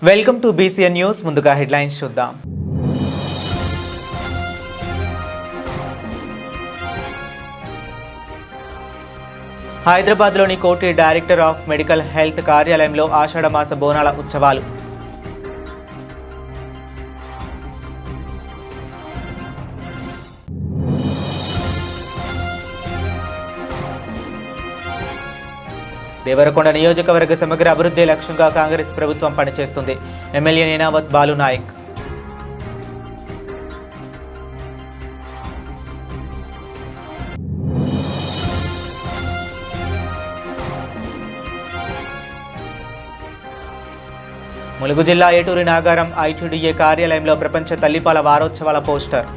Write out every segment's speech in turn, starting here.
Welcome to BCN news. ముందుగా headlines చూద్దాం. హైదరాబాద్లోని కోటి డైరెక్టర్ ఆఫ్ మెడికల్ హెల్త్ కార్యాలయంలో ఆషాఢ మాస బోనాల ఉత్సవాలు. దేవరకొండ నియోజకవర్గ సమగ్ర అభివృద్ధి లక్ష్యంగా కాంగ్రెస్ ప్రభుత్వం పనిచేస్తుంది. ఎమ్మెల్యే నేనావత్ బాలు నాయక్. ములుగు జిల్లా ఏటూరి నాగారం ఐటీడీఏ కార్యాలయంలో ప్రపంచ తల్లిపాల వారోత్సవాల పోస్టర్.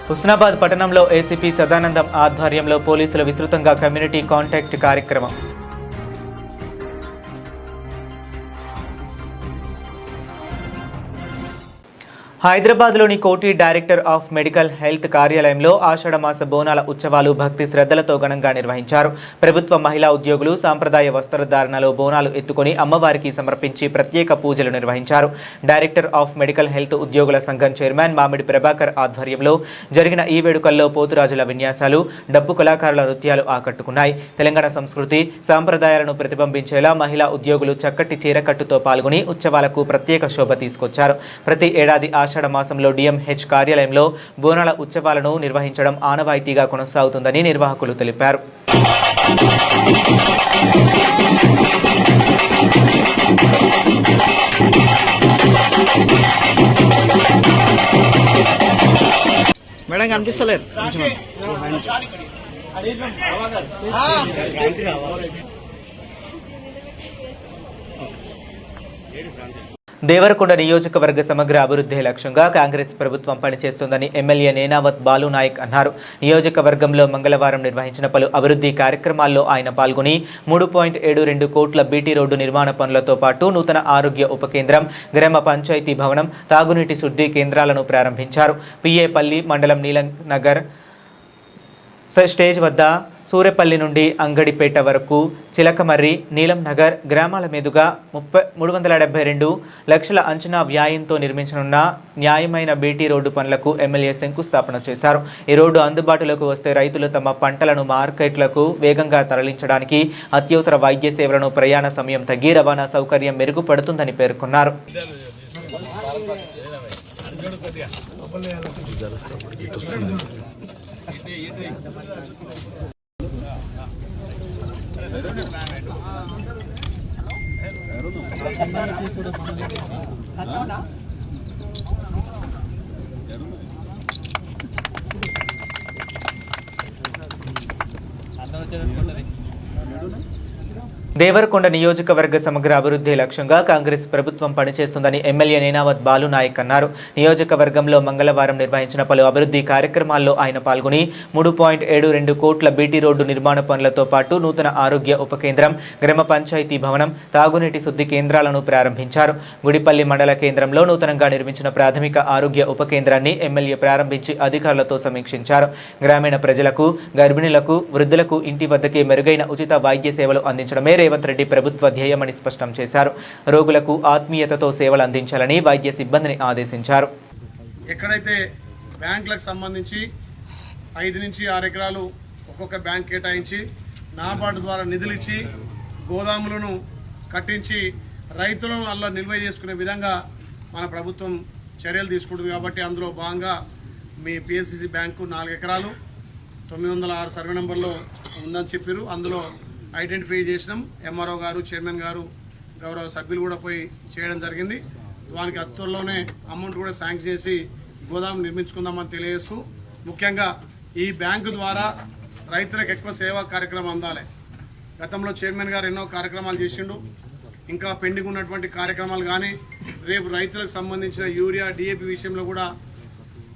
హుస్నాబాద్ పట్టణంలో ఏసీపీ సదానందం ఆధ్వర్యంలో పోలీసులు విస్తృతంగా కమ్యూనిటీ కాంటాక్ట్ కార్యక్రమం. హైదరాబాద్లోని కోటి డైరెక్టర్ ఆఫ్ మెడికల్ హెల్త్ కార్యాలయంలో ఆషాఢ మాస బోనాల ఉత్సవాలు భక్తి శ్రద్ధలతో ఘనంగా నిర్వహించారు. ప్రభుత్వ మహిళా ఉద్యోగులు సాంప్రదాయ వస్త్రధారణలో బోనాలు ఎత్తుకొని అమ్మవారికి సమర్పించి ప్రత్యేక పూజలు నిర్వహించారు. డైరెక్టర్ ఆఫ్ మెడికల్ హెల్త్ ఉద్యోగుల సంఘం చైర్మన్ మామిడి ప్రభాకర్ ఆధ్వర్యంలో జరిగిన ఈ వేడుకల్లో పోతురాజుల విన్యాసాలు, డప్పు కళాకారుల నృత్యాలు ఆకట్టుకున్నాయి. తెలంగాణ సంస్కృతి సాంప్రదాయాలను ప్రతిబింబించేలా మహిళా ఉద్యోగులు చక్కటి చీరకట్టుతో పాల్గొని ఉత్సవాలకు ప్రత్యేక శోభ తీసుకొచ్చారు. ప్రతి ఏడాది ఆషాఢ మాసంలో డిఎంహెచ్ కార్యాలయంలో బోనాల ఉత్సవాలను నిర్వహించడం ఆనవాయితీగా కొనసాగుతుందని నిర్వాహకులు తెలిపారు. మేడం కనిపిస్తలేరు. దేవరకొండ నియోజకవర్గ సమగ్ర అభివృద్ధి లక్ష్యంగా కాంగ్రెస్ ప్రభుత్వం పనిచేస్తుందని ఎమ్మెల్యే నేనావత్ బాలు నాయక్ అన్నారు. నియోజకవర్గంలో మంగళవారం నిర్వహించిన పలు అభివృద్ధి కార్యక్రమాల్లో ఆయన పాల్గొని 3.72 కోట్ల బీటీ రోడ్డు నిర్మాణ పనులతో పాటు నూతన ఆరోగ్య ఉప కేంద్రం, గ్రామ పంచాయతీ భవనం, తాగునీటి శుద్ధి కేంద్రాలను ప్రారంభించారు. పిఏపల్లి మండలం నీలం నగర్ స్టేజ్ వద్ద సూరెపల్లి నుండి అంగడిపేట వరకు చిలకమర్రి, నీలం నగర్ గ్రామాల మీదుగా 372 లక్షల అంచనా వ్యయంతో నిర్మించనున్న న్యాయమైన బీటీ రోడ్డు పనులకు ఎమ్మెల్యే శంకుస్థాపన చేశారు. ఈ రోడ్డు అందుబాటులోకి వస్తే రైతులు తమ పంటలను మార్కెట్లకు వేగంగా తరలించడానికి, అత్యవసర వైద్య సేవలను ప్రయాణ సమయం తగ్గి రవాణా సౌకర్యం మెరుగుపడుతుందని పేర్కొన్నారు. దేవరకొండ నియోజకవర్గ సమగ్ర అభివృద్ధి లక్ష్యంగా కాంగ్రెస్ ప్రభుత్వం పనిచేస్తుందని ఎమ్మెల్యే నేనావత్ బాలు నాయక్ అన్నారు. నియోజకవర్గంలో మంగళవారం నిర్వహించిన పలు అభివృద్ధి కార్యక్రమాల్లో ఆయన పాల్గొని 3.72 కోట్ల బీటీ రోడ్డు నిర్మాణ పనులతో పాటు నూతన ఆరోగ్య ఉప కేంద్రం, గ్రామ పంచాయతీ భవనం, తాగునీటి శుద్ధి కేంద్రాలను ప్రారంభించారు. గుడిపల్లి మండల కేంద్రంలో నూతనంగా నిర్మించిన ప్రాథమిక ఆరోగ్య ఉప కేంద్రాన్ని ఎమ్మెల్యే ప్రారంభించి అధికారులతో సమీక్షించారు. గ్రామీణ ప్రజలకు, గర్భిణులకు, వృద్ధులకు ఇంటి వద్దకే మెరుగైన ఉచిత వైద్య సేవలు అందించడమే రేవంత్ రెడ్డి ప్రభుత్వ ధ్యేయమని స్పష్టం చేశారు. రోగులకు ఆత్మీయతతో సేవలు అందించాలని వైద్య సిబ్బందిని ఆదేశించారు. ఎక్కడైతే బ్యాంకులకు సంబంధించి 5 నుంచి 6 ఎకరాలు ఒక్కొక్క బ్యాంక్ కేటాయించి నాబార్డు ద్వారా నిధులు ఇచ్చి గోదాములను కట్టించి రైతులను అలా నిల్వ చేసుకునే విధంగా మన ప్రభుత్వం చర్యలు తీసుకుంటుంది. కాబట్టి అందులో భాగంగా మీ పిఎస్సిసి బ్యాంకు 4 ఎకరాలు 906 సర్వే నెంబర్లో ఉందని చెప్పారు. అందులో ఐడెంటిఫై చేసినాం. ఎంఆర్ఓ గారు, చైర్మన్ గారు, గౌరవ సభ్యులు కూడా పోయి చేయడం జరిగింది. దానికి త్వరలోనే అమౌంట్ కూడా శాంక్షన్ చేసి గోదాం నిర్మించుకుందామని తెలియజేస్తూ, ముఖ్యంగా ఈ బ్యాంకు ద్వారా రైతులకు ఎక్కువ సేవా కార్యక్రమం అందాలి. గతంలో చైర్మన్ గారు ఎన్నో కార్యక్రమాలు చేసిండు. ఇంకా పెండింగ్ ఉన్నటువంటి కార్యక్రమాలు కానీ, రేపు రైతులకు సంబంధించిన యూరియా, డిఏపి విషయంలో కూడా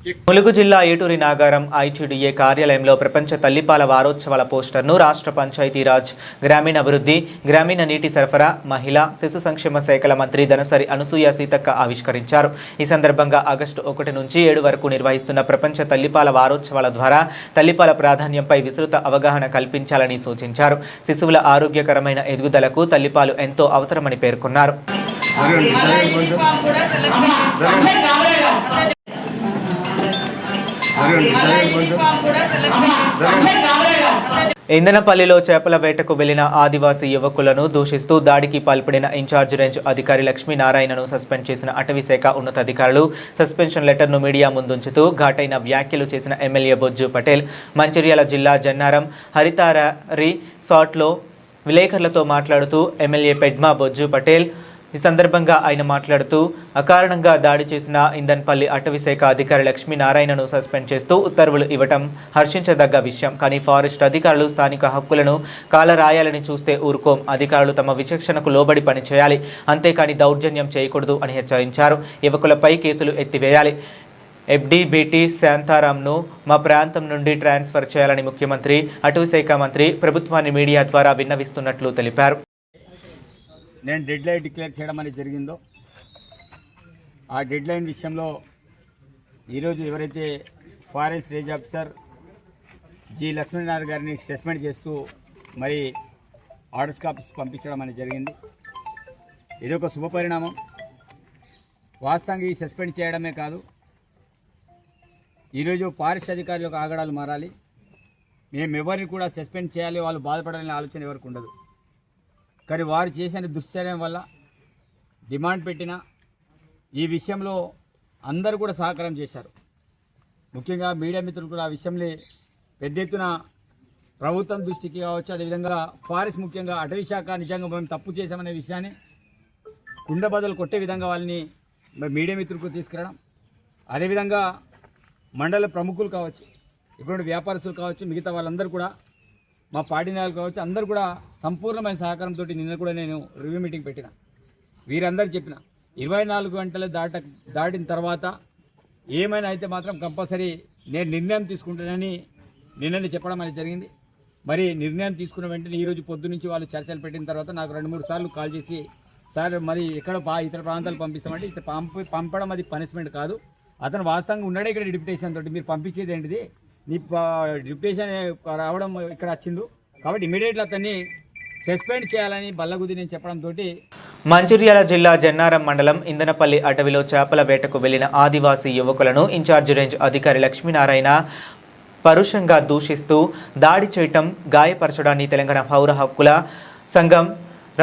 ములుగు జిల్లా ఏటూరి నాగారం ఐటీడీఏ కార్యాలయంలో ప్రపంచ తల్లిపాల వారోత్సవాల పోస్టర్ను రాష్ట్ర పంచాయతీరాజ్ గ్రామీణాభివృద్ధి, గ్రామీణ నీటి సరఫరా, మహిళా శిశు సంక్షేమ శాఖల మంత్రి దనసరి అనసూయ సీతక్క ఆవిష్కరించారు. ఈ సందర్భంగా ఆగస్టు 1 నుంచి 7 వరకు నిర్వహిస్తున్న ప్రపంచ తల్లిపాల వారోత్సవాల ద్వారా తల్లిపాల ప్రాధాన్యంపై విస్తృత అవగాహన కల్పించాలని సూచించారు. శిశువుల ఆరోగ్యకరమైన ఎదుగుదలకు తల్లిపాలు ఎంతో అవసరమని పేర్కొన్నారు. ఇందనపల్లిలో చేపల వేటకు వెళ్లిన ఆదివాసీ యువకులను దూషిస్తూ దాడికి పాల్పడిన ఇన్ఛార్జ్ రేంజ్ అధికారి లక్ష్మీనారాయణను సస్పెండ్ చేసిన అటవీశాఖ ఉన్నతాధికారులు సస్పెన్షన్ లెటర్ను మీడియా ముందుంచుతూ ఘాటైన వ్యాఖ్యలు చేసిన ఎమ్మెల్యే బొజ్జు పటేల్ మంచిర్యాల జిల్లా జన్నారం హరితారి సాట్లో విలేకరులతో మాట్లాడుతూ ఎమ్మెల్యే పెడ్మా బొజ్జు పటేల్ ఈ సందర్భంగా ఆయన మాట్లాడుతూ అకారణంగా దాడి చేసిన ఇందన్పల్లి అటవీశాఖ అధికారి లక్ష్మీనారాయణను సస్పెండ్ చేస్తూ ఉత్తర్వులు ఇవ్వటం హర్షించదగ్గ విషయం. కానీ ఫారెస్ట్ అధికారులు స్థానిక హక్కులను కాలరాయాలని చూస్తే ఊరుకోం. అధికారులు తమ విచక్షణకు లోబడి పనిచేయాలి, అంతేకాని దౌర్జన్యం చేయకూడదు అని హెచ్చరించారు. యువకులపై కేసులు ఎత్తివేయాలి. ఎఫ్డీబీటీ శాంతారాంను మా ప్రాంతం నుండి ట్రాన్స్ఫర్ చేయాలని ముఖ్యమంత్రి, అటవీశాఖ మంత్రి ప్రభుత్వాన్ని మీడియా ద్వారా విన్నవిస్తున్నట్లు తెలిపారు. నేను డెడ్ లైన్ డిక్లేర్ చేయడం అనేది జరిగిందో ఆ డెడ్ లైన్ విషయంలో ఈరోజు ఎవరైతే forest range officer G Lakshminarayana గారిని సస్పెండ్ చేస్తూ మరి ఆర్డర్స్ కాపీస్ పంపించడం అనేది జరిగింది. ఇది ఒక శుభపరిణామం. వాస్తవంగా ఈ సస్పెండ్ చేయడమే కాదు, ఈరోజు ఫారెస్ట్ అధికారులకు ఆగడాలు మారాలి. మేము ఎవరిని కూడా సస్పెండ్ చేయాలి, వాళ్ళు బాధపడాలనే ఆలోచన ఎవరికి ఉండదు. కానీ వారు చేసిన దుశ్చర్యం వల్ల డిమాండ్ పెట్టిన ఈ విషయంలో అందరూ కూడా సహకారం చేశారు. ముఖ్యంగా మీడియా మిత్రులు కూడా ఆ విషయంలో పెద్ద ఎత్తున ప్రభుత్వం దృష్టికి కావచ్చు, అదేవిధంగా ఫారెస్ట్ ముఖ్యంగా అటవీ శాఖ నిజంగా మేము తప్పు చేశామనే విషయాన్ని కుండబద్దలు కొట్టే విధంగా వాళ్ళని మీడియా మిత్రులకు తీసుకురావడం, అదేవిధంగా మండల ప్రముఖులు కావచ్చు, ఇక్కడ వ్యాపారస్తులు కావచ్చు, మిగతా వాళ్ళందరూ కూడా మా పార్టీ నాయకులు కావచ్చు, అందరూ కూడా సంపూర్ణమైన సహకారంతో నిన్న కూడా నేను రివ్యూ మీటింగ్ పెట్టిన. వీరందరూ చెప్పిన 24 గంటలు దాటిన తర్వాత ఏమైనా అయితే మాత్రం కంపల్సరీ నేను నిర్ణయం తీసుకుంటానని నిన్ననే చెప్పడం అనేది జరిగింది. మరి నిర్ణయం తీసుకున్న వెంటనే ఈరోజు పొద్దు నుంచి వాళ్ళు చర్చలు పెట్టిన తర్వాత నాకు 2-3 సార్లు కాల్ చేసి, సార్ మరి ఎక్కడ ఇతర ప్రాంతాలు పంపిస్తామంటే ఇతర పంపడం అది పనిష్మెంట్ కాదు, అతను వాస్తవంగా ఉన్నాడే ఇక్కడ డిప్యుటేషన్ తోటి, మీరు పంపించేది ఏంటిది, నీ డిప్యుటేషన్ రావడం ఇక్కడ వచ్చిండు కాబట్టి ఇమీడియట్గా అతన్ని సస్పెండ్ చేయాలని బల్లగుద్ది నేను చెప్పడంతో మంచిర్యాల జిల్లా జన్నారం మండలం ఇందనపల్లి అటవీలో చేపల వేటకు వెళ్లిన ఆదివాసీ యువకులను ఇన్ఛార్జ్ రేంజ్ అధికారి లక్ష్మీనారాయణ పరుషంగా దూషిస్తూ దాడి చేయటం, గాయపరచడాన్ని తెలంగాణ పౌర హక్కుల సంఘం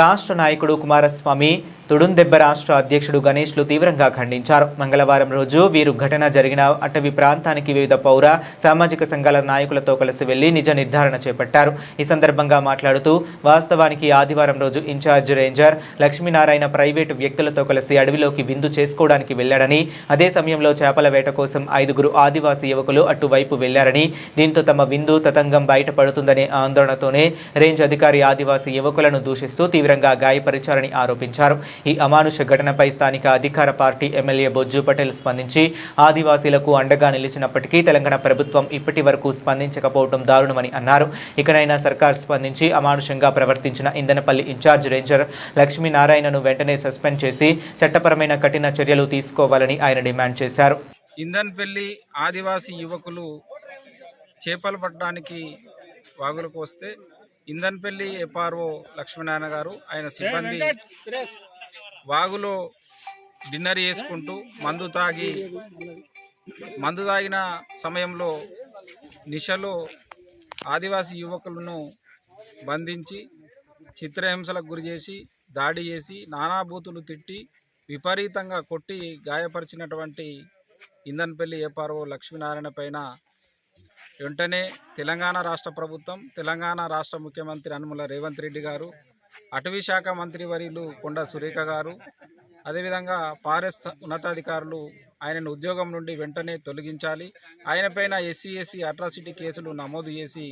రాష్ట్ర నాయకుడు కుమారస్వామి, తుడుందెబ్బ రాష్ట్ర అధ్యక్షుడు గణేష్లు తీవ్రంగా ఖండించారు. మంగళవారం రోజు వీరు ఘటన జరిగిన అటవీ ప్రాంతానికి వివిధ పౌర సామాజిక సంఘాల నాయకులతో కలిసి వెళ్లి నిజ నిర్ధారణ చేపట్టారు. ఈ సందర్భంగా మాట్లాడుతూ వాస్తవానికి ఆదివారం రోజు ఇన్ఛార్జ్ రేంజర్ లక్ష్మీనారాయణ ప్రైవేటు వ్యక్తులతో కలిసి అడవిలోకి విందు చేసుకోవడానికి వెళ్లాడని, అదే సమయంలో చేపల వేట కోసం 5 ఆదివాసీ యువకులు అటువైపు వెళ్లారని, దీంతో తమ విందు తతంగం బయటపడుతుందనే ఆందోళనతోనే రేంజ్ అధికారి ఆదివాసీ యువకులను దూషిస్తూ తీవ్రంగా గాయపరిచారని ఆరోపించారు. ఈ అమానుష ఘటనపై స్థానిక అధికార పార్టీ ఎమ్మెల్యే బొజ్జు పటేల్ స్పందించి ఆదివాసీలకు అండగా నిలిచినప్పటికీ తెలంగాణ ప్రభుత్వం ఇప్పటి వరకు స్పందించకపోవడం దారుణమని అన్నారు. ఇకనైనా సర్కార్ స్పందించి అమానుషంగా ప్రవర్తించిన ఇందనపల్లి ఇన్ఛార్జ్ రేంజర్ లక్ష్మీనారాయణను వెంటనే సస్పెండ్ చేసి చట్టపరమైన కఠిన చర్యలు తీసుకోవాలని ఆయన డిమాండ్ చేశారు. ఇందన్పల్లి ఆదివాసీ యువకులు చేపలు పట్టడానికి వాగులకు వస్తే ఇందన్పల్లి ఎఫ్ఆర్ఓ లక్ష్మీనారాయణ గారు ఆయన సిబ్బంది వాగులో డిన్నర్ చేసుకుంటూ మందు తాగిన సమయంలో నిశలో ఆదివాసీ యువకులను బంధించి చిత్రహింసలకు గురి చేసి దాడి చేసి నానాబూతులు తిట్టి విపరీతంగా కొట్టి గాయపరిచినటువంటి ఇందన్పల్లి ఎఫ్ఆర్ఓ లక్ష్మీనారాయణ పైన వెంటనే తెలంగాణ రాష్ట్ర ప్రభుత్వం, తెలంగాణ రాష్ట్ర ముఖ్యమంత్రి యనమల రేవంత్ రెడ్డి గారు, అటవీ శాఖ మంత్రి వర్యులు కొండా సురేఖ గారు, అదేవిధంగా ఫారెస్ట్ ఉన్నతాధికారులు ఆయనను ఉద్యోగం నుండి వెంటనే తొలగించాలి. ఆయన పైన ఎస్సీ అట్రాసిటీ కేసులు నమోదు చేసి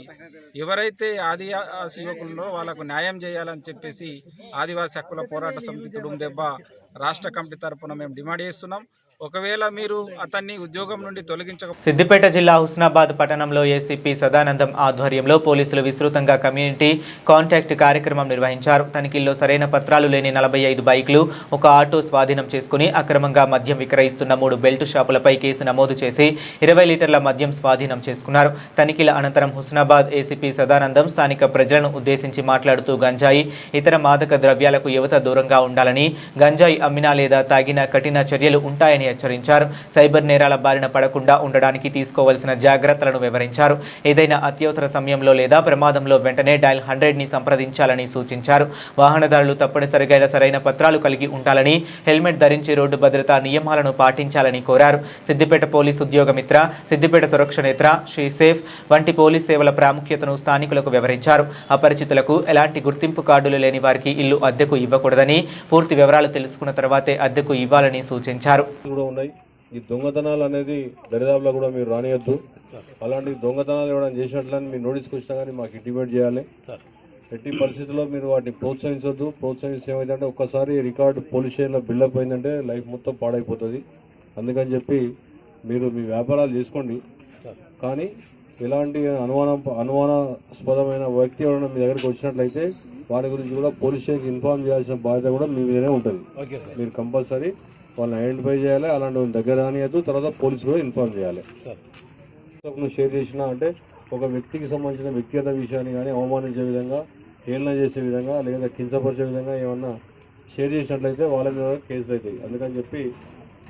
ఎవరైతే ఆదివాసీ యువకుల్లో వాళ్ళకు న్యాయం చేయాలని చెప్పేసి ఆదివాసీ హక్కుల పోరాట సమితి తుడుందెబ్బ రాష్ట్ర కమిటీ తరఫున మేము డిమాండ్ చేస్తున్నాం. ఒకవేళ మీరు అతన్ని ఉద్యోగం నుండి తొలగించకపోతే సిద్దిపేట జిల్లా హుస్నాబాద్ పట్టణంలో ఏసీపీ సదానందం ఆధ్వర్యంలో పోలీసులు విస్తృతంగా కమ్యూనిటీ కాంటాక్ట్ కార్యక్రమం నిర్వహించారు. తనిఖీల్లో సరైన పత్రాలు లేని 45 బైకులు, ఒక ఆటో స్వాధీనం చేసుకుని అక్రమంగా మద్యం విక్రయిస్తున్న 3 బెల్ట్ షాపులపై కేసు నమోదు చేసి 20 లీటర్ల మద్యం స్వాధీనం చేసుకున్నారు. తనిఖీల అనంతరం హుస్నాబాద్ ఏసీపీ సదానందం స్థానిక ప్రజలను ఉద్దేశించి మాట్లాడుతూ గంజాయి, ఇతర మాదక ద్రవ్యాలకు యువత దూరంగా ఉండాలని, గంజాయి అమ్మినా లేదా తాగినా కఠిన చర్యలు ఉంటాయని హెచ్చరించారు. సైబర్ నేరాల బారిన పడకుండా ఉండడానికి తీసుకోవాల్సిన జాగ్రత్తలను వివరించారు. ఏదైనా అత్యవసర సమయంలో లేదా ప్రమాదంలో వెంటనే డయల్ 100ని సంప్రదించాలని సూచించారు. వాహనదారులు తప్పనిసరిగా సరైన పత్రాలు కలిగి ఉండాలని, హెల్మెట్ ధరించి రోడ్డు భద్రతా నియమాలను పాటించాలని కోరారు. సిద్దిపేట పోలీస్ ఉద్యోగమిత్ర, సిద్దిపేట సురక్ష నేత్ర, శ్రీ సేఫ్ వంటి పోలీస్ సేవల ప్రాముఖ్యతను స్థానికులకు వివరించారు. అపరిచితులకు ఎలాంటి గుర్తింపు కార్డులు లేని వారికి ఇల్లు అద్దెకు ఇవ్వకూడదని, పూర్తి వివరాలు తెలుసుకున్న తర్వాతే అద్దెకు ఇవ్వాలని సూచించారు. ఉన్నాయి. ఈ దొంగతనాలు అనేది దరిదాపులో కూడా మీరు రానియద్దు. అలాంటి దొంగతనాలు ఇవ్వడం చేసినట్లని మీరు నోటీస్కి వచ్చినా కానీ మాకు ఇంటిమేట్ చేయాలి. ఎట్టి పరిస్థితుల్లో మీరు వాటిని ప్రోత్సహించొద్దు. ప్రోత్సహిస్తే ఏమైందంటే ఒక్కసారి రికార్డు పోలీస్ స్టేషన్లో బిల్డప్ అయిందంటే లైఫ్ మొత్తం పాడైపోతుంది. అందుకని చెప్పి మీరు మీ వ్యాపారాలు చేసుకోండి, కానీ ఇలాంటి అనుమానాస్పదమైన వ్యక్తి ఎవరైనా మీ దగ్గరికి వచ్చినట్లయితే వారి గురించి కూడా పోలీస్ స్టేషన్కి ఇన్ఫార్మ్ చేయాల్సిన బాధ్యత కూడా మీ మీదనే ఉంటుంది. మీరు కంపల్సరీ వాళ్ళని ఐడెంటిఫై చేయాలి. అలాంటి వాళ్ళ దగ్గర రానియద్దు. తర్వాత పోలీసు కూడా ఇన్ఫార్మ్ చేయాలి. షేర్ చేసినా అంటే ఒక వ్యక్తికి సంబంధించిన వ్యక్తిగత విషయాన్ని కానీ అవమానించే విధంగా, హేళన చేసే విధంగా లేదా కించపరిచే విధంగా ఏమన్నా షేర్ చేసినట్లయితే వాళ్ళ మీద కేసులు అవుతాయి. అందుకని చెప్పి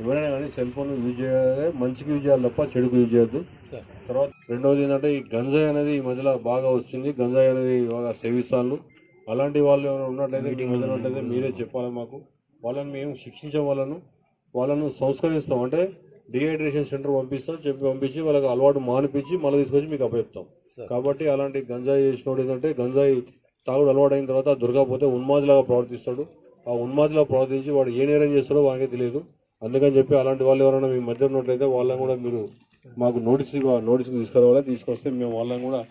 ఎవరైనా కానీ సెల్ ఫోన్ యూజ్ చేయాలి, మంచికి యూజ్ చేయాలి తప్ప చెడుకు యూజ్ చేయొద్దు. తర్వాత రెండవది ఏంటంటే ఈ గంజాయి అనేది ఈ మధ్యలో బాగా వస్తుంది. గంజాయి అనేది బాగా సేవిస్తాను. అలాంటి వాళ్ళు ఎవరైనా ఉన్నట్లయితే ఈ మధ్యలో ఉన్నట్లయితే మీరే చెప్పాలి మాకు. వాళ్ళని మేము శిక్షించే వాళ్ళను సంస్కరిస్తాం. అంటే డిహైడ్రేషన్ సెంటర్ పంపించి వాళ్ళకి అలవాటు మానిపించి మళ్ళీ తీసుకొచ్చి మీకు అప్పచెప్తాం. కాబట్టి అలాంటి గంజాయి చేసినోడు ఏంటంటే గంజాయి తాగుడు అలవాటు అయిన తర్వాత దొరకకపోతే ఉన్మాదిలాగా ప్రవర్తిస్తాడు. ఆ ఉన్మాదిలా ప్రవర్తించి వాడు ఏ నేరం చేస్తాడో వాడికే తెలియదు. అందుకని చెప్పి అలాంటి వాళ్ళు ఎవరైనా మీ మధ్య ఉన్నట్లయితే వాళ్ళని కూడా మీరు మాకు నోటీసులు తీసుకురావాలి. తీసుకొస్తే మేము వాళ్ళని కూడా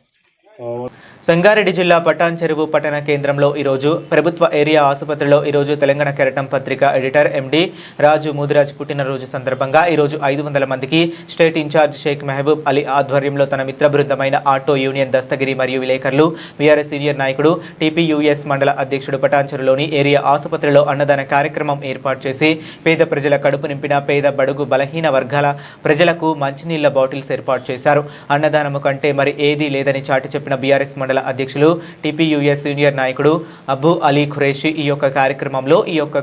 సంగారెడ్డి జిల్లా పటాన్ చెరువు పట్టణ కేంద్రంలో ఈరోజు ప్రభుత్వ ఏరియా ఆసుపత్రిలో ఈరోజు తెలంగాణ కెరటం పత్రిక ఎడిటర్ ఎండి రాజు ముదిరాజ్ పుట్టినరోజు సందర్భంగా ఈరోజు 500 మందికి స్టేట్ ఇన్ఛార్జ్ షేక్ మెహబూబ్ అలీ ఆధ్వర్యంలో తన మిత్ర బృందమైన ఆటో యూనియన్ దస్తగిరి మరియు విలేకరులు, బీఆర్ఎస్ సీనియర్ నాయకుడు, టీపీయూఎస్ మండల అధ్యక్షుడు పటాన్ చెరువులోని ఏరియా ఆసుపత్రిలో అన్నదాన కార్యక్రమం ఏర్పాటు చేసి పేద ప్రజల కడుపు నింపిన పేద బడుగు బలహీన వర్గాల ప్రజలకు మంచినీళ్ల బాటిల్స్ ఏర్పాటు చేశారు. అన్నదానము కంటే మరి ఏదీ లేదని చాటి చెప్పిన బీఆర్ఎస్ మండల అధ్యక్షులు, టీపీయూఎస్ సీనియర్ నాయకుడు అబూ అలీ ఖురేషి ఈ యొక్క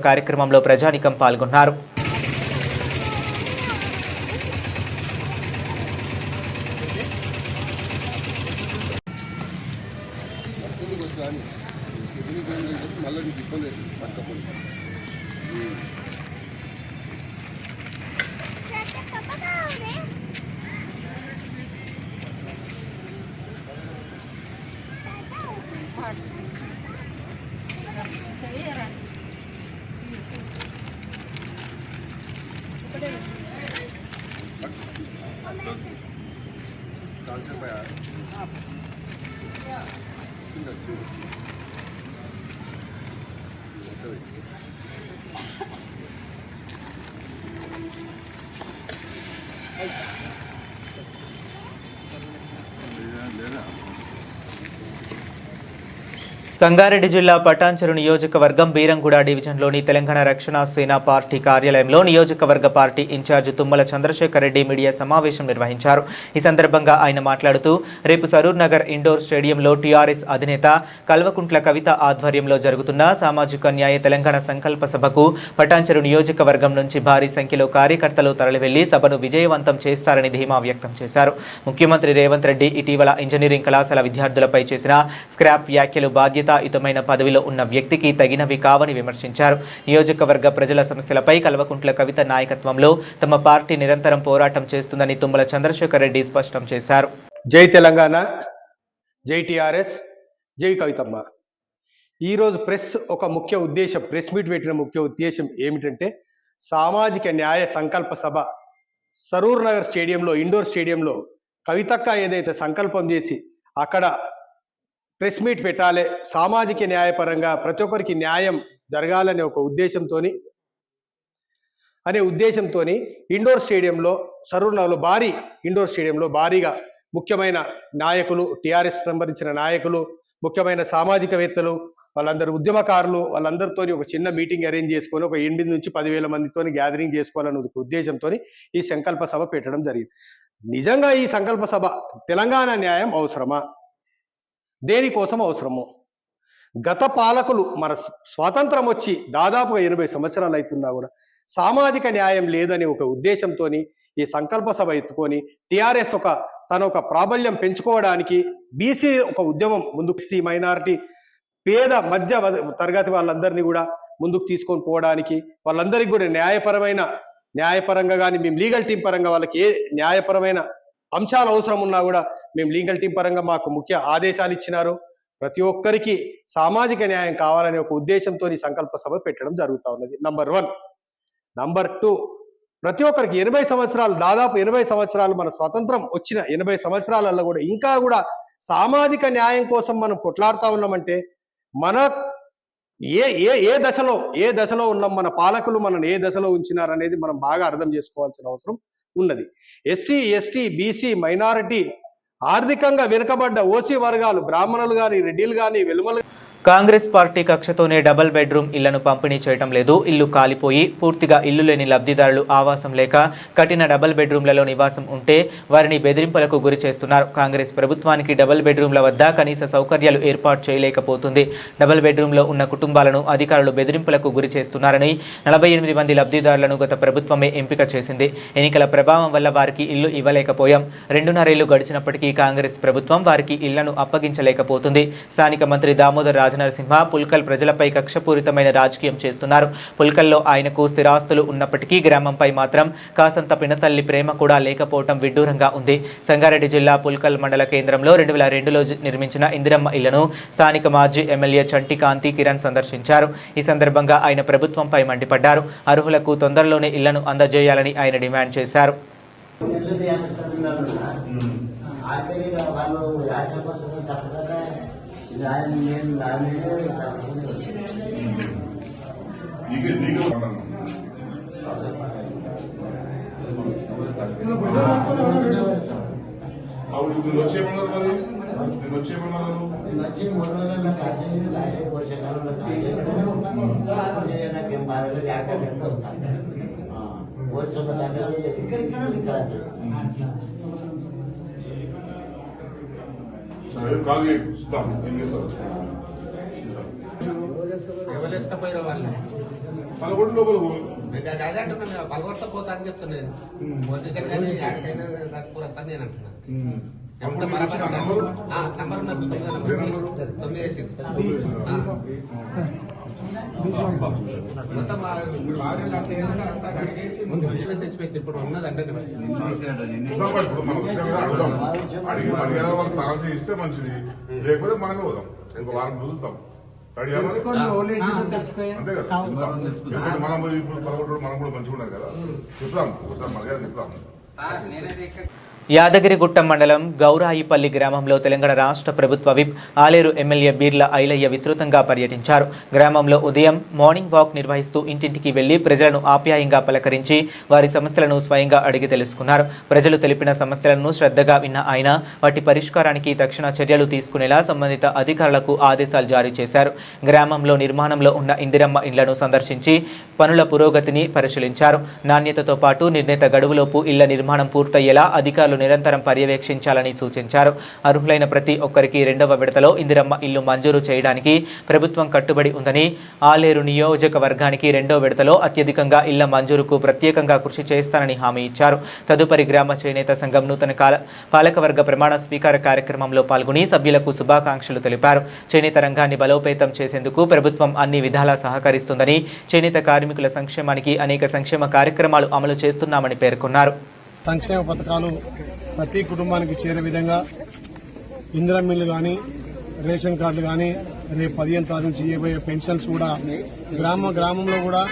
కార్యక్రమంలో ప్రజానికం పాల్గొన్నారు. సంగారెడ్డి జిల్లా పటాన్చెరు నియోజకవర్గం బీరంగూడ డివిజన్లోని తెలంగాణ రక్షణ సేన పార్టీ కార్యాలయంలో నియోజకవర్గ పార్టీ ఇన్ఛార్జ్ తుమ్మల చంద్రశేఖర్ రెడ్డి మీడియా సమావేశం నిర్వహించారు. ఈ సందర్భంగా ఆయన మాట్లాడుతూ రేపు సరూర్ నగర్ ఇండోర్ స్టేడియంలో టీఆర్ఎస్ అధినేత కల్వకుంట్ల కవిత ఆధ్వర్యంలో జరుగుతున్న సామాజిక న్యాయ తెలంగాణ సంకల్ప సభకు పటాన్చెరు నియోజకవర్గం నుంచి భారీ సంఖ్యలో కార్యకర్తలు తరలివెళ్లి సభను విజయవంతం చేస్తారని ధీమా వ్యక్తం చేశారు. ముఖ్యమంత్రి రేవంత్ రెడ్డి ఇటీవల ఇంజనీరింగ్ కళాశాల విద్యార్థులపై చేసిన స్క్రాప్ వ్యాఖ్యలు బాధ్యతాయుతమైన పదవిలో ఉన్న వ్యక్తికి తగినవి కావని విమర్శించారు. నియోజకవర్గ ప్రజల సమస్యలపై కల్వకుంట్ల కవిత నాయకత్వంలో తమ పార్టీ నిరంతరం పోరాటం చేస్తుందని తుమ్మల చంద్రశేఖర్ రెడ్డి స్పష్టం చేశారు. జై తెలంగాణ, జై టీఆర్ఎస్, జై కవితమ్మ. ఈరోజు ప్రెస్ మీట్ పెట్టిన ముఖ్య ఉద్దేశం ఏమిటంటే సామాజిక న్యాయ సంకల్ప సభ సరూర్ నగర్ స్టేడియంలో, ఇండోర్ స్టేడియంలో కవితక్క ఏదైతే సంకల్పం చేసి అక్కడ ప్రెస్ మీట్ పెట్టాలి, సామాజిక న్యాయపరంగా ప్రతి ఒక్కరికి న్యాయం జరగాలనే ఒక ఉద్దేశంతో అనే ఉద్దేశంతో ఇండోర్ స్టేడియంలో సరూర్నగర్లో భారీ ఇండోర్ స్టేడియంలో భారీగా ముఖ్యమైన నాయకులు, టీఆర్ఎస్ సంబంధించిన నాయకులు, ముఖ్యమైన సామాజికవేత్తలు, వాళ్ళందరూ ఉద్యమకారులు, వాళ్ళందరితో ఒక చిన్న మీటింగ్ అరేంజ్ చేసుకొని ఒక 8 నుంచి 10,000 మందితో గ్యాదరింగ్ చేసుకోవాలనే ఉద్దేశంతో ఈ సంకల్ప సభ పెట్టడం జరిగింది. నిజంగా ఈ సంకల్ప సభ తెలంగాణ న్యాయం అవసరమా? దేనికోసం అవసరము? గత పాలకులు మన స్వాతంత్రం వచ్చి దాదాపుగా 80 సంవత్సరాలు అవుతున్నా కూడా సామాజిక న్యాయం లేదని ఒక ఉద్దేశంతో ఈ సంకల్ప సభ ఎత్తుకొని టీఆర్ఎస్ తన ప్రాబల్యం పెంచుకోవడానికి బీసీ ఒక ఉద్యమం ముందుకు, మైనారిటీ, పేద మధ్య తరగతి వాళ్ళందరినీ కూడా ముందుకు తీసుకొని పోవడానికి, వాళ్ళందరికీ కూడా న్యాయపరంగా కానీ మేము లీగల్ టీం పరంగా వాళ్ళకి ఏ న్యాయపరమైన అంశాలు అవసరం ఉన్నా కూడా మేము లీగల్ టీం పరంగా మాకు ముఖ్య ఆదేశాలు ఇచ్చినారు. ప్రతి ఒక్కరికి సామాజిక న్యాయం కావాలనే ఒక ఉద్దేశంతో ఈ సంకల్ప సభ పెట్టడం జరుగుతూ ఉన్నది. నంబర్ 1. నంబర్ 2, ప్రతి ఒక్కరికి 80 సంవత్సరాలు, దాదాపు 80 సంవత్సరాలు మన స్వతంత్రం వచ్చిన 80 సంవత్సరాలలో కూడా ఇంకా కూడా సామాజిక న్యాయం కోసం మనం కొట్లాడుతూ ఉన్నామంటే మన ఏ దశలో ఉన్నాం, మన పాలకులు మనల్ని ఏ దశలో ఉంచినారనేది మనం బాగా అర్థం చేసుకోవాల్సిన అవసరం ఉన్నది. ఎస్సీ, ఎస్టీ, బీసీ, మైనారిటీ, ఆర్థికంగా వెనుకబడ్డ ఓసీ వర్గాలు, బ్రాహ్మణులు కానీ, రెడ్డిలు కానీ, వెలుమలు కాంగ్రెస్ పార్టీ కక్షతోనే డబుల్ బెడ్రూమ్ ఇళ్లను పంపిణీ చేయడం లేదు. ఇల్లు కాలిపోయి పూర్తిగా ఇల్లు లేని లబ్ధిదారులు ఆవాసం లేక కట్టిన డబుల్ బెడ్రూమ్లలో నివాసం ఉంటే వారిని బెదిరింపులకు గురి చేస్తున్నారు. కాంగ్రెస్ ప్రభుత్వానికి డబుల్ బెడ్రూమ్ల వద్ద కనీస సౌకర్యాలు ఏర్పాటు చేయలేకపోతుంది. డబుల్ బెడ్రూమ్లో ఉన్న కుటుంబాలను అధికారులు బెదిరింపులకు గురి చేస్తున్నారని 48 మంది లబ్ధిదారులను గత ప్రభుత్వమే ఎంపిక చేసింది. ఎన్నికల ప్రభావం వల్ల వారికి ఇల్లు ఇవ్వలేకపోయాం. 2.5 ఏళ్లు గడిచినప్పటికీ కాంగ్రెస్ ప్రభుత్వం వారికి ఇళ్లను అప్పగించలేకపోతుంది. స్థానిక మంత్రి దామోదర్ రాజనరసింహ పుల్కల్ ప్రజలపై కక్షపూరితమైన రాజకీయం చేస్తున్నారు. పుల్కల్లో ఆయనకు స్థిరాస్తులు ఉన్నప్పటికీ గ్రామంపై మాత్రం కాసంత పినతల్లి ప్రేమ కూడా లేకపోవడం విడ్డూరంగా ఉంది. సంగారెడ్డి జిల్లా పుల్కల్ మండల కేంద్రంలో 2002లో నిర్మించిన ఇందిరమ్మ ఇళ్లను స్థానిక మాజీ ఎమ్మెల్యే చంటి కాంతి కిరణ్ సందర్శించారు. ఈ సందర్భంగా ఆయన ప్రభుత్వంపై మండిపడ్డారు. అర్హులకు తొందరలోనే ఇళ్లను అందజేయాలని ఆయన డిమాండ్ చేశారు. పలగొట్టపోతా అని చెప్తున్నాను. మొదటి సెకండ్ ఎక్కడికైనా పూరస్తాను నేను అంటున్నాను. ఎప్పుడు నంబర్ 9 వేసి మొత్తం తెచ్చిపెట్టి ఇప్పుడు ఉన్నదంటే ఇస్తే మంచిది, లేకపోతే మనమే పోదాం. ఇంకో వారం చూద్దాం. అంతే కదా, మనం ఇప్పుడు పదకొండు మనం కూడా మంచిగా ఉన్నది కదా. చెప్తాం ఒకసారి మర్యాద చెప్తాం. యాదగిరిగుట్ట మండలం గౌరాయిపల్లి గ్రామంలో తెలంగాణ రాష్ట్ర ప్రభుత్వ విప్ ఆలేరు ఎమ్మెల్యే బీర్ల ఐలయ్య విస్తృతంగా పర్యటించారు. గ్రామంలో ఉదయం మార్నింగ్ వాక్ నిర్వహిస్తూ ఇంటింటికి వెళ్లి ప్రజలను ఆప్యాయంగా పలకరించి వారి సమస్యలను స్వయంగా అడిగి తెలుసుకున్నారు. ప్రజలు తెలిపిన సమస్యలను శ్రద్ధగా విన్న ఆయన వాటి పరిష్కారానికి తక్షణ చర్యలు తీసుకునేలా సంబంధిత అధికారులకు ఆదేశాలు జారీ చేశారు. గ్రామంలో నిర్మాణంలో ఉన్న ఇందిరమ్మ ఇళ్లను సందర్శించి పనుల పురోగతిని పరిశీలించారు. నాణ్యతతో పాటు నిర్ణీత గడువులోపు ఇళ్ల నిర్మాణం పూర్తయ్యేలా అధికారులు నిరంతరం పర్యవేక్షించాలని సూచించారు. అర్హులైన ప్రతి ఒక్కరికి 2వ విడతలో ఇందిరమ్మ ఇల్లు మంజూరు చేయడానికి ప్రభుత్వం కట్టుబడి ఉందని, ఆలేరు నియోజకవర్గానికి 2వ విడతలో అత్యధికంగా ఇళ్ల మంజూరుకు ప్రత్యేకంగా కృషి చేస్తానని హామీ ఇచ్చారు. తదుపరి గ్రామ చేనేత సంఘం నూతన పాలకవర్గ ప్రమాణ స్వీకార కార్యక్రమంలో పాల్గొని సభ్యులకు శుభాకాంక్షలు తెలిపారు. చేనేత రంగాన్ని బలోపేతం చేసేందుకు ప్రభుత్వం అన్ని విధాలా సహకరిస్తుందని, చేనేత కార్మికుల సంక్షేమానికి అనేక సంక్షేమ కార్యక్రమాలు అమలు చేస్తున్నామని పేర్కొన్నారు. సంక్షేమ పథకాలు ప్రతి కుటుంబానికి చేరే విధంగా ఇందిరమ్మ ఇల్లు కానీ, రేషన్ కార్డులు కానీ, రేపు 15వ తారీఖు నుంచి ఇవ్వబోయే పెన్షన్స్ కూడా గ్రామంలో కూడా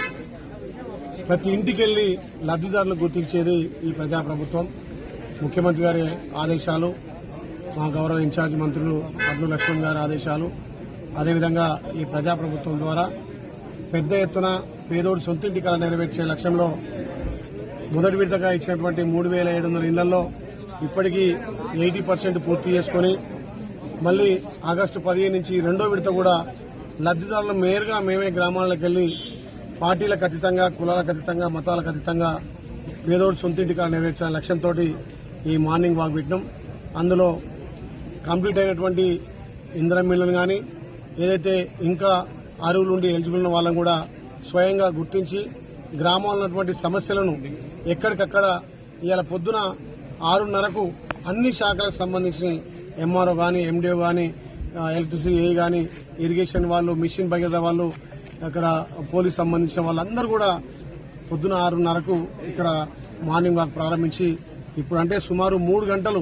ప్రతి ఇంటికి వెళ్లి లబ్ధిదారులు గుర్తించేది ఈ ప్రజాప్రభుత్వం. ముఖ్యమంత్రి గారి ఆదేశాలు, మా గౌరవ ఇన్ఛార్జ్ మంత్రులు అడ్లు లక్ష్మణ్ గారి ఆదేశాలు, అదేవిధంగా ఈ ప్రజాప్రభుత్వం ద్వారా పెద్ద ఎత్తున పేదోడు సొంతింటి కళ నెరవేర్చే లక్ష్యంలో మొదటి విడతగా ఇచ్చినటువంటి 3,700 ఇళ్లలో ఇప్పటికీ 80% పూర్తి చేసుకుని మళ్ళీ ఆగస్టు 15 నుంచి రెండో విడత కూడా లబ్ధిదారులు మేమే గ్రామాలకు వెళ్లి పార్టీలకు అతీతంగా, కులాలకు అతీతంగా, మతాలకు అతీతంగా పేదోడు సొంతింటిగా నెరవేర్చాలనే లక్ష్యంతో ఈ మార్నింగ్ వాక్ పెట్టినాం. అందులో కంప్లీట్ అయినటువంటి ఇంద్రమిల్లను కానీ ఏదైతే ఇంకా అర్హులు ఉండి ఎలిజిబుల్ ఉన్న వాళ్ళని కూడా స్వయంగా గుర్తించి గ్రామంలో ఉన్నటువంటి సమస్యలను ఎక్కడికక్కడ ఇవాళ పొద్దున 6:30కు అన్ని శాఖలకు సంబంధించి ఎంఆర్ఓ కానీ, ఎండిఓ కానీ, ఎలక్ట్రిసిటీ ఏ కానీ, ఇరిగేషన్ వాళ్ళు, మిషన్ భగీరథ వాళ్ళు, అక్కడ పోలీస్ సంబంధించిన వాళ్ళందరూ కూడా పొద్దున 6:30కు ఇక్కడ మార్నింగ్ వాక్ ప్రారంభించి ఇప్పుడు అంటే సుమారు 3 గంటలు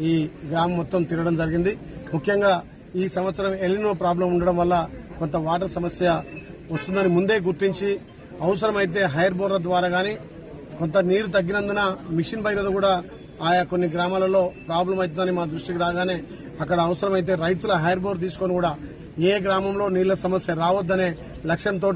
ఈ గ్రామం మొత్తం తిరగడం జరిగింది. ముఖ్యంగా ఈ సంవత్సరం ఎలినో ప్రాబ్లం ఉండడం వల్ల కొంత వాటర్ సమస్య వస్తుందని ముందే గుర్తించి అవసరమైతే హైర్ బోర్ల ద్వారా గానీ కొంత నీరు తగ్గినందున మిషన్ భగీరథ కూడా ఆయా కొన్ని గ్రామాలలో ప్రాబ్లం అవుతుందని మా దృష్టికి రాగానే అక్కడ అవసరమైతే రైతుల హైర్ బోర్ తీసుకొని కూడా ఏ గ్రామంలో నీళ్ల సమస్య రావద్దనే లక్ష్యంతో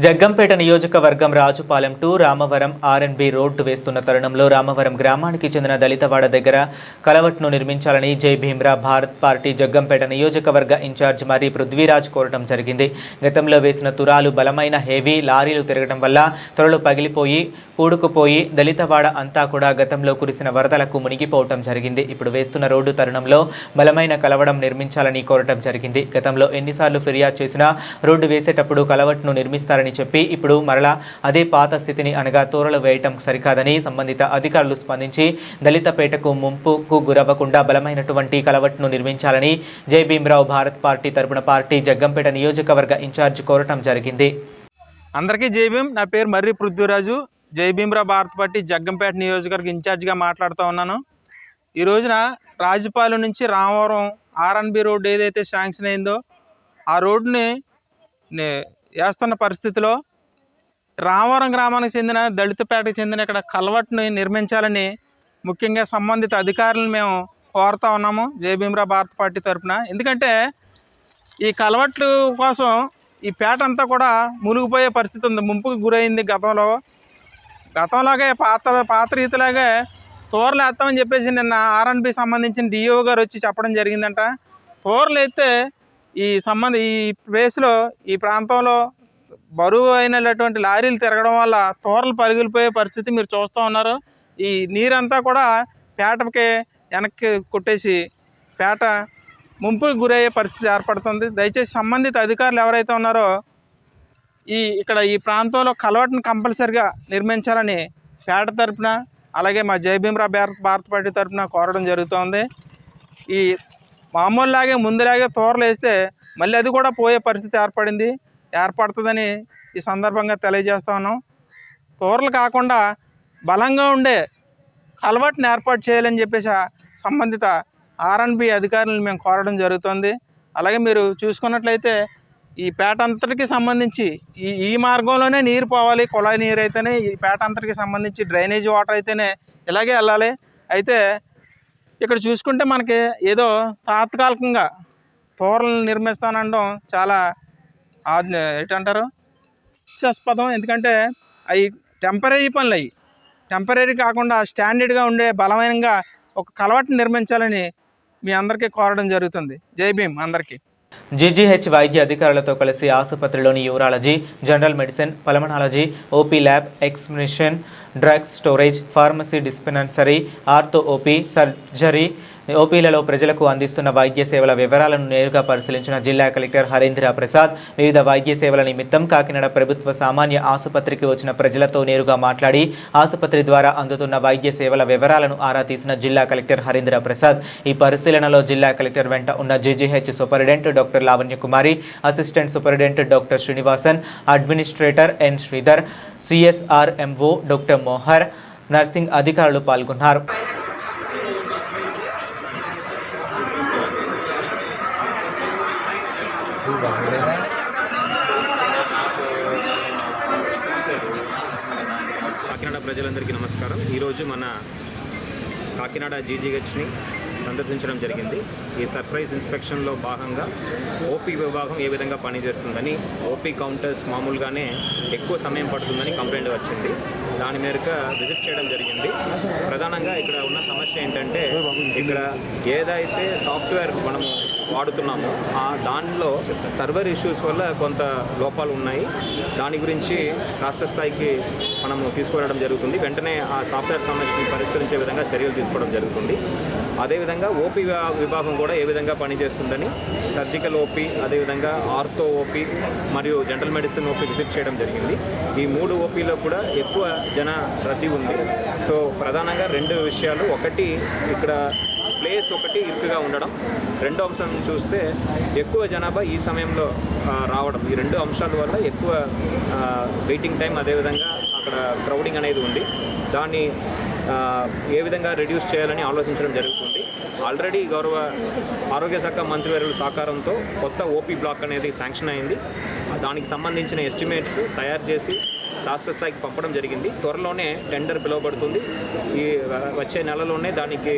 జగ్గంపేట నియోజకవర్గం Rajupalem to Ramavaram R N B road వేస్తున్న తరుణంలో రామవరం గ్రామానికి చెందిన దళితవాడ దగ్గర కలవట్ను నిర్మించాలని జై భీమ్రా భారత్ పార్టీ జగ్గంపేట నియోజకవర్గ ఇన్ఛార్జ్ మరి పృథ్వీరాజ్ కోరటం జరిగింది. గతంలో వేసిన తురాలు బలమైన హెవీ లారీలు తిరగడం వల్ల త్వరలు పగిలిపోయి పూడుకుపోయి దళితవాడ అంతా కూడా గతంలో కురిసిన వరదలకు మునిగిపోవటం జరిగింది. ఇప్పుడు వేస్తున్న రోడ్డు తరుణంలో బలమైన కలవడం నిర్మించాలని కోరటం జరిగింది. గతంలో ఎన్నిసార్లు ఫిర్యాదు చేసినా రోడ్డు వేసేటప్పుడు కలవట్ను నిర్మిస్తారని చెప్పి ఇప్పుడు మరలా అదే పాత స్థితిని అనగా తోరలు వేయటం సరికాదని సంబంధిత అధికారులు స్పందించి దళితపేటకు ముంపుకు గురవ్వకుండా బలమైనటువంటి కలవట్ను నిర్మించాలని జై భీమ్రావ్ భారత్ పార్టీ తరపున పార్టీ జగ్గంపేట నియోజకవర్గ ఇన్ఛార్జ్ కోరటం జరిగింది. అందరికీ జై భీమ్. నా పేరు మర్రి పృథ్వీరాజు. జై భీమ్రా భారత్ పార్టీ జగ్గంపేట నియోజకవర్గ ఇన్ఛార్జిగా మాట్లాడుతూ ఉన్నాను. ఈ రోజున రాజుపాలెం నుంచి రామవరం ఆర్ఎన్బి రోడ్డు ఏదైతే శాంక్షన్ అయిందో ఆ రోడ్డుని వేస్తున్న పరిస్థితిలో రామవరం గ్రామానికి చెందిన దళితపేటకు చెందిన ఇక్కడ కల్వర్ట్ని నిర్మించాలని ముఖ్యంగా సంబంధిత అధికారులను మేము కోరుతా ఉన్నాము జై భీమ్రా భారత్ పార్టీ తరఫున. ఎందుకంటే ఈ కల్వర్ట్లు కోసం ఈ పేట అంతా కూడా మునిగిపోయే పరిస్థితి ఉంది, ముంపుకు గురైంది. గతంలాగే పాత రీతిలాగే తోరలు వేస్తామని చెప్పేసి నిన్న ఆర్ఎన్బి సంబంధించిన డిఓ గారు వచ్చి చెప్పడం జరిగిందంట. తోరలు అయితే ఈ ప్లేస్లో ఈ ప్రాంతంలో బరువు అయినటువంటి లారీలు తిరగడం వల్ల తోరలు పగిలిపోయే పరిస్థితి మీరు చూస్తూ ఉన్నారు. ఈ నీరంతా కూడా పేటకి వెనక్కి కొట్టేసి పేట ముంపుకు గురయ్యే పరిస్థితి ఏర్పడుతుంది. దయచేసి సంబంధిత అధికారులు ఎవరైతే ఉన్నారో ఇక్కడ ఈ ప్రాంతంలో కలవట్ని కంపల్సరిగా నిర్మించాలని పేట తరఫున అలాగే మా జై భీమ్రా భారత్ పార్టీ తరఫున కోరడం జరుగుతోంది. ఈ మామూలులాగే ముందులాగే తోరలు వేస్తే మళ్ళీ అది కూడా పోయే పరిస్థితి ఏర్పడుతుందని ఈ సందర్భంగా తెలియజేస్తా ఉన్నాం. తోరలు కాకుండా బలంగా ఉండే కలవట్ని ఏర్పాటు చేయాలని చెప్పేసి సంబంధిత ఆర్ఎన్బి అధికారులను మేము కోరడం జరుగుతుంది. అలాగే మీరు చూసుకున్నట్లయితే ఈ పేట అంతటికి సంబంధించి ఈ మార్గంలోనే నీరు పోవాలి. కుళాయి నీరు అయితేనే ఈ పేట అంతటికి సంబంధించి డ్రైనేజ్ వాటర్ అయితేనే ఇలాగే వెళ్ళాలి. అయితే ఇక్కడ చూసుకుంటే మనకి ఏదో తాత్కాలికంగా తోరలను నిర్మిస్తానడం చాలా ఏంటంటారు హాస్యాస్పదం. ఎందుకంటే అవి టెంపరీ పనులు, అవి టెంపరీ కాకుండా స్టాండర్డ్గా ఉండే బలమైనగా ఒక కలవట్ని నిర్మించాలని మీ అందరికీ కోరడం జరుగుతుంది. జై భీమ్ అందరికీ. జీజీహెచ్ వైద్య అధికారులతో కలిసి ఆసుపత్రిలోని urology, general medicine, pulmonology, OP lab, ఎక్స్మిషన్, drugs storage, pharmacy dispensary, ortho OP, surgery ఓపీలలో ప్రజలకు అందిస్తున్న వైద్య సేవల వివరాలను నేరుగా పరిశీలించిన జిల్లా కలెక్టర్ హరీంద్ర ప్రసాద్ వివిధ వైద్య సేవల నిమిత్తం కాకినాడ ప్రభుత్వ సామాన్య ఆసుపత్రికి వచ్చిన ప్రజలతో నేరుగా మాట్లాడి ఆసుపత్రి ద్వారా అందుతున్న వైద్య సేవల వివరాలను ఆరా తీసిన జిల్లా కలెక్టర్ హరీంద్ర ప్రసాద్. ఈ పరిశీలనలో జిల్లా కలెక్టర్ వెంట ఉన్న GGH superintendent doctor Lavanyakumari, assistant superintendent doctor Srinivasan, administrator N Sridhar, CSRMO doctor Mohar, nursing అధికారులు పాల్గొన్నారు. కాకినాడ ప్రజలందరికీ నమస్కారం. ఈరోజు మన కాకినాడ జీజీహెచ్ని సందర్శించడం జరిగింది. ఈ సర్ప్రైజ్ ఇన్స్పెక్షన్లో భాగంగా ఓపీ విభాగం ఏ విధంగా పనిచేస్తుందని, ఓపీ కౌంటర్స్ మామూలుగానే ఎక్కువ సమయం పడుతుందని కంప్లైంట్ వచ్చింది. దాని మేరకు విజిట్ చేయడం జరిగింది. ప్రధానంగా ఇక్కడ ఉన్న సమస్య ఏంటంటే ఇక్కడ ఏదైతే సాఫ్ట్వేర్ మనము వాడుతున్నామో దానిలో సర్వర్ ఇష్యూస్ వల్ల కొంత లోపాలు ఉన్నాయి. దాని గురించి రాష్ట్ర స్థాయికి మనము తీసుకువెళ్ళడం జరుగుతుంది. వెంటనే ఆ సాఫ్ట్వేర్ సమస్యని పరిష్కరించే విధంగా చర్యలు తీసుకోవడం జరుగుతుంది. అదేవిధంగా ఓపీ విభాగం కూడా ఏ విధంగా పనిచేస్తుందని సర్జికల్ ఓపీ, అదేవిధంగా ఆర్థో ఓపీ మరియు జనరల్ మెడిసిన్ ఓపీ విజిట్ చేయడం జరిగింది. ఈ 3 ఓపీలో కూడా ఎక్కువ జన రద్దీ ఉంది. సో ప్రధానంగా 2 విషయాలు, ఒకటి ఇక్కడ ప్లేస్ ఒకటి ఇరుకుగా ఉండడం, రెండో అంశం చూస్తే ఎక్కువ జనాభా ఈ సమయంలో రావడం. ఈ 2 అంశాల వల్ల ఎక్కువ వెయిటింగ్ టైం, అదేవిధంగా అక్కడ క్రౌడింగ్ అనేది ఉంది. దాన్ని ఏ విధంగా రెడ్యూస్ చేయాలని ఆలోచించడం జరుగుతుంది. ఆల్రెడీ గౌరవ ఆరోగ్య శాఖ మంత్రివర్యుల సహకారంతో కొత్త ఓపీ బ్లాక్ అనేది శాంక్షన్ అయింది. దానికి సంబంధించిన ఎస్టిమేట్స్ తయారు చేసి రాష్ట్ర స్థాయికి పంపడం జరిగింది. త్వరలోనే టెండర్ పిలువబడుతుంది. ఈ వచ్చే నెలలోనే దానికి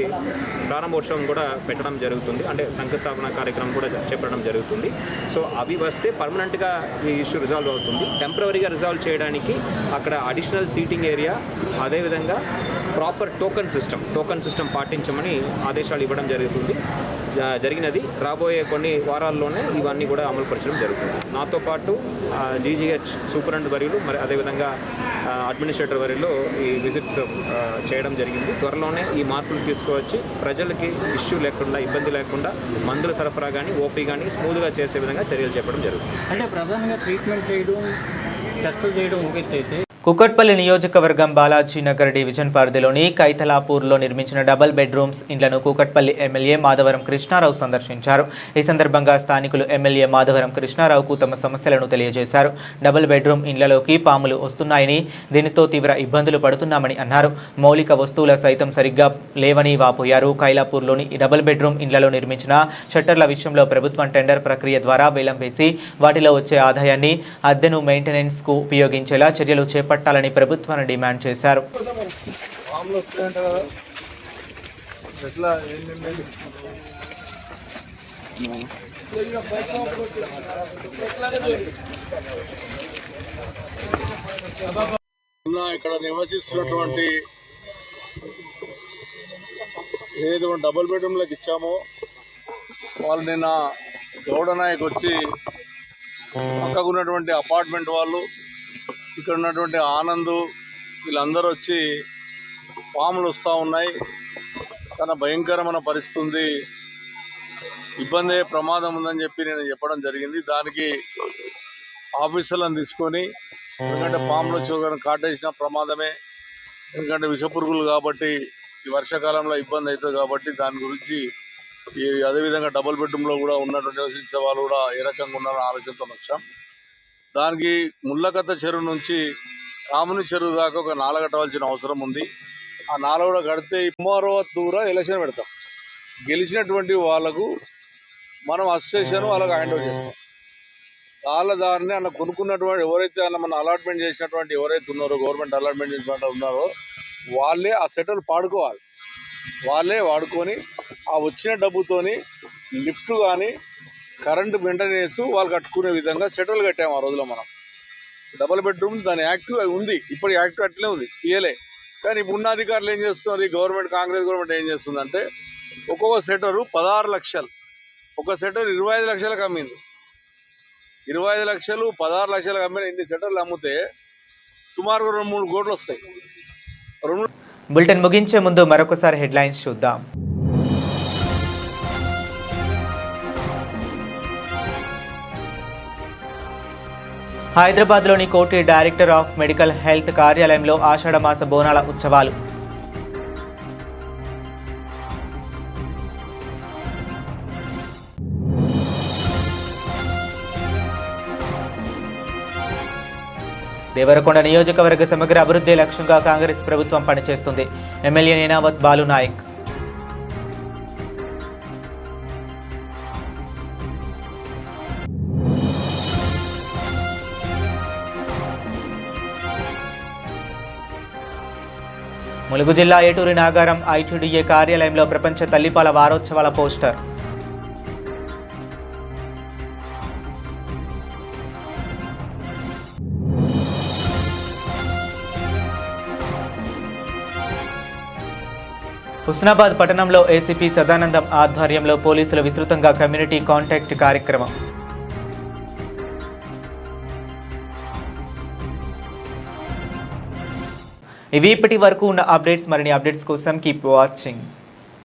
ప్రారంభోత్సవం కూడా పెట్టడం జరుగుతుంది. అంటే శంకుస్థాపన కార్యక్రమం కూడా చేపట్టడం జరుగుతుంది. సో అవి వస్తే పర్మనెంట్గా ఈ ఇష్యూ రిజాల్వ్ అవుతుంది. టెంపరరీగా రిజాల్వ్ చేయడానికి అక్కడ అడిషనల్ సీటింగ్ ఏరియా, అదేవిధంగా ప్రాపర్ టోకన్ సిస్టమ్ పాటించమని ఆదేశాలు ఇవ్వడం జరిగినది. రాబోయే కొన్ని వారాల్లోనే ఇవన్నీ కూడా అమలుపరచడం జరుగుతుంది. నాతో పాటు జీజీహెచ్ సూపరింటెండెంట్ వర్యులు, మరి అదేవిధంగా అడ్మినిస్ట్రేటర్ వర్యులు ఈ విజిట్స్ చేయడం జరిగింది. త్వరలోనే ఈ మార్పులు తీసుకువచ్చి ప్రజలకి ఇష్యూ లేకుండా, ఇబ్బంది లేకుండా మందుల సరఫరా కానీ ఓపీ కానీ స్మూత్గా చేసే విధంగా చర్యలు చేపట్టడం జరుగుతుంది. అంటే ప్రధానంగా ట్రీట్మెంట్ చేయడం, టెస్టులు చేయడం ఒక ఎత్తు అయితే కుకట్పల్లి నియోజకవర్గం బాలాజీనగర్ డివిజన్ పరిధిలోని కైతలాపూర్లో నిర్మించిన డబుల్ బెడ్రూమ్స్ ఇండ్లను కుకట్పల్లి ఎమ్మెల్యే మాధవరం కృష్ణారావు సందర్శించారు. ఈ సందర్భంగా స్థానికులు ఎమ్మెల్యే మాధవరం కృష్ణారావుకు తమ సమస్యలను తెలియజేశారు. డబుల్ బెడ్రూమ్ ఇండ్లలోకి పాములు వస్తున్నాయని, దీనితో తీవ్ర ఇబ్బందులు పడుతున్నామని అన్నారు. మౌలిక వస్తువుల సైతం సరిగ్గా లేవని వాపోయారు. కైలాపూర్లోని ఈ డబుల్ బెడ్రూమ్ ఇండ్లలో నిర్మించిన షట్టర్ల విషయంలో ప్రభుత్వం టెండర్ ప్రక్రియ ద్వారా వేలం వేసి వాటిలో వచ్చే ఆదాయాన్ని అద్దెను మెయింటెనెన్స్కు ఉపయోగించేలా చర్యలు పట్టాలని ప్రభుత్వాన్ని డిమాండ్ చేశారు. ఇక్కడ నివసిస్తున్నటువంటి ఏదైతే డబుల్ బెడ్రూమ్లకు ఇచ్చామో వాళ్ళు నిన్న గౌడ నాయక్ వచ్చి పక్కకు ఉన్నటువంటి అపార్ట్మెంట్ వాళ్ళు, ఇక్కడ ఉన్నటువంటి ఆనంద్, వీళ్ళందరూ వచ్చి పాములు వస్తూ ఉన్నాయి, చాలా భయంకరమైన పరిస్థితి ఉంది, ఇబ్బంది ప్రమాదం ఉందని చెప్పి నేను చెప్పడం జరిగింది. దానికి ఆఫీసర్లను తీసుకొని, ఎందుకంటే పాములు వచ్చి కాటేసిన ప్రమాదమే, ఎందుకంటే విషపురుగులు కాబట్టి ఈ వర్షాకాలంలో ఇబ్బంది అవుతుంది కాబట్టి దాని గురించి అదేవిధంగా డబుల్ బెడ్రూమ్లో కూడా ఉన్నటువంటి నివసించే వాళ్ళు కూడా ఏ రకంగా ఉన్నారని ఆలోచనతో వచ్చాం. దానికి ముళ్ళకత్త చెరువు నుంచి కాముని చెరువు దాకా ఒక నాల కట్టవలసిన అవసరం ఉంది. ఆ నాల కూడా కడితే ఎంఆర్ఓ దూరం ఎలక్షన్ పెడతాం. గెలిచినటువంటి వాళ్ళకు మనం అసోసియేషన్ వాళ్ళకు హ్యాండ్ ఓవర్ చేస్తాం. వాళ్ళ దారిని అన్న కొనుక్కున్నటువంటి ఎవరైతే అన్న మన అలాట్మెంట్ చేసినటువంటి ఎవరైతే ఉన్నారో, గవర్నమెంట్ అలాట్మెంట్ చేసినట్టు ఉన్నారో వాళ్ళే ఆ సెటిల్ పాడుకోవాలి. వాళ్ళే వాడుకొని ఆ వచ్చిన డబ్బుతోని లిఫ్ట్ కానీ కరెంటు మెయింటెనెన్స్ వాళ్ళు కట్టుకునే విధంగా సెటిల్ కట్టాము. ఆ రోజులో మనం డబుల్ బెడ్రూమ్ దాని యాక్టివ్ ఉంది, ఇప్పుడు యాక్టివ్ అట్లే ఉంది, ఇయలే. కానీ ఇప్పుడు ఉన్న అధికారులు ఏం చేస్తున్నారు, ఈ గవర్నమెంట్, కాంగ్రెస్ గవర్నమెంట్ ఏం చేస్తుందంటే ఒక్కొక్క సెటరు 16 లక్షలు, ఒక సెటర్ 25 లక్షలకు అమ్మింది. 25 లక్షలు 16 లక్షలకు అమ్మిన ఇన్ని సెటర్లు అమ్మితే సుమారుగా 2-3 కోట్లు వస్తాయి. బులెటిన్ ముగించే ముందు మరొకసారి హెడ్లైన్స్ చూద్దాం. హైదరాబాద్లోని కోటి డైరెక్టర్ ఆఫ్ మెడికల్ హెల్త్ కార్యాలయంలో ఆషాఢమాస బోనాల ఉత్సవాలు. దేవరకొండ నియోజకవర్గ సమగ్ర అభివృద్ధి లక్ష్యంగా కాంగ్రెస్ ప్రభుత్వం పనిచేస్తుంది. ఎమ్మెల్యే నేనావత్ బాలు నాయక్. ములుగు జిల్లా ఏటూరి నాగారం ఐటీడీఏ కార్యాలయంలో ప్రపంచ తల్లిపాల వారోత్సవాల పోస్టర్. హుస్నాబాద్ పట్టణంలో ఏసీపీ సదానందం ఆధ్వర్యంలో పోలీసులు విస్తృతంగా కమ్యూనిటీ కాంటాక్ట్ కార్యక్రమం. ఇవి ఇప్పటి వరకు ఉన్న అప్డేట్స్. మరిన్ని అప్డేట్స్ కోసం కీప్ వాచింగ్.